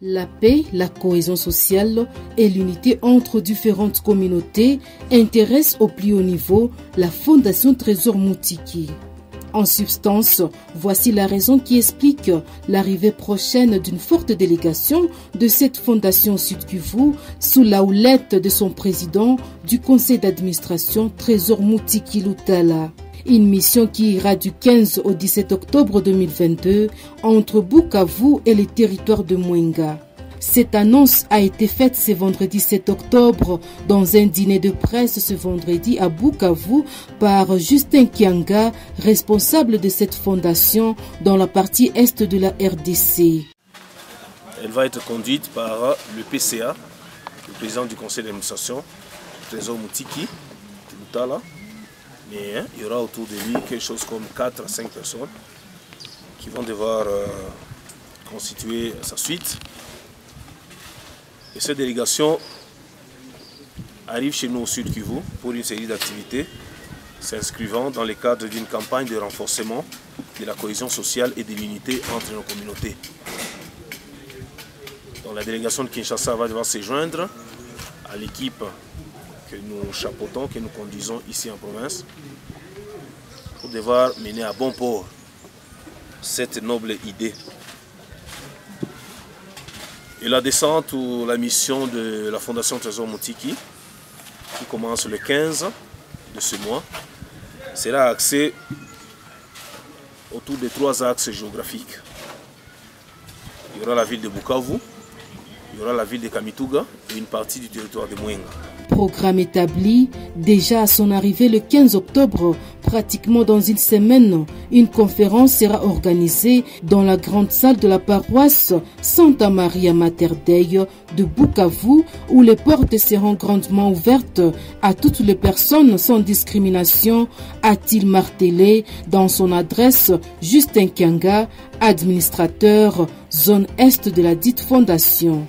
La paix, la cohésion sociale et l'unité entre différentes communautés intéressent au plus haut niveau la Fondation Trésor Moutiki. En substance, voici la raison qui explique l'arrivée prochaine d'une forte délégation de cette fondation Sud-Kivu sous la houlette de son président du conseil d'administration Trésor Moutiki Lutala. Une mission qui ira du 15 au 17 octobre 2022 entre Bukavu et les territoires de Mwenga. Cette annonce a été faite ce vendredi 7 octobre dans un dîner de presse ce vendredi à Bukavu par Justin Kianga, responsable de cette fondation dans la partie est de la RDC. Elle va être conduite par le PCA, le président du conseil d'administration, Trésor Moutiki Lutala. Mais il y aura autour de lui quelque chose comme 4 à 5 personnes qui vont devoir constituer sa suite. Et cette délégation arrive chez nous au Sud-Kivu pour une série d'activités s'inscrivant dans le cadre d'une campagne de renforcement de la cohésion sociale et de l'unité entre nos communautés. Donc la délégation de Kinshasa va devoir se joindre à l'équipe que nous chapeautons, que nous conduisons ici en province, pour devoir mener à bon port cette noble idée. Et la descente ou la mission de la Fondation Trésor Moutiki, qui commence le 15 de ce mois, sera axée autour de 3 axes géographiques. Il y aura la ville de Bukavu, il y aura la ville de Kamituga et une partie du territoire de Mwenga. Programme établi, déjà à son arrivée le 15 octobre, pratiquement dans une semaine, une conférence sera organisée dans la grande salle de la paroisse Santa Maria Mater Dei de Bukavu, où les portes seront grandement ouvertes à toutes les personnes sans discrimination, a-t-il martelé dans son adresse Justin Kianga, administrateur zone est de la dite fondation.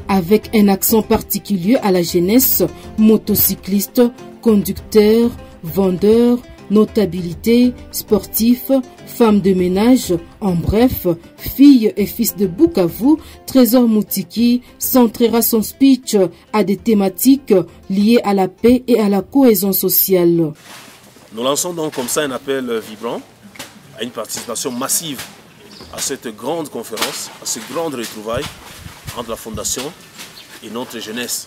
Avec un accent particulier à la jeunesse, motocyclistes, conducteurs, vendeurs, notabilités, sportifs, femmes de ménage, en bref, filles et fils de Bukavu, Trésor Moutiki centrera son speech à des thématiques liées à la paix et à la cohésion sociale. Nous lançons donc comme ça un appel vibrant à une participation massive à cette grande conférence, à ces grandes retrouvailles entre la Fondation et notre jeunesse,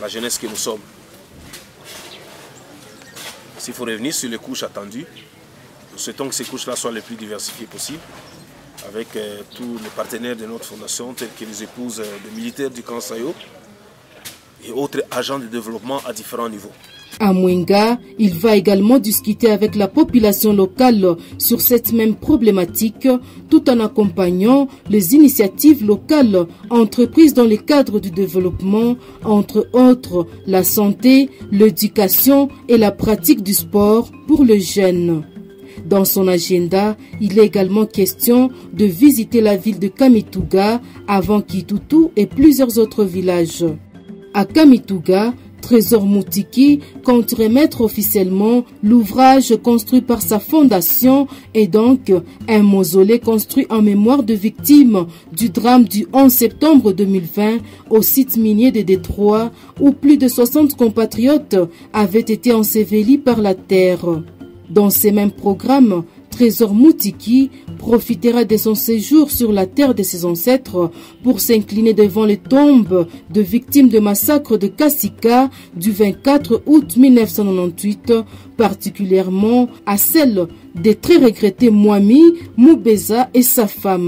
la jeunesse que nous sommes. S'il faut revenir sur les couches attendues, nous souhaitons que ces couches-là soient les plus diversifiées possibles, avec tous les partenaires de notre Fondation, tels que les épouses des militaires du camp Sayo et autres agents de développement à différents niveaux. À Mwenga, il va également discuter avec la population locale sur cette même problématique, tout en accompagnant les initiatives locales entreprises dans le cadre du développement, entre autres la santé, l'éducation et la pratique du sport pour les jeunes. Dans son agenda, il est également question de visiter la ville de Kamituga avant Kitutu et plusieurs autres villages. À Kamituga, Trésor Moutiki compte remettre officiellement l'ouvrage construit par sa fondation et donc un mausolée construit en mémoire de victimes du drame du 11 septembre 2020 au site minier de Détroit où plus de 60 compatriotes avaient été ensevelis par la terre. Dans ces mêmes programmes, Trésor Moutiki profitera de son séjour sur la terre de ses ancêtres pour s'incliner devant les tombes de victimes de massacre de Kasika du 24 août 1998, particulièrement à celle des très regrettés Mwami Moubeza et sa femme.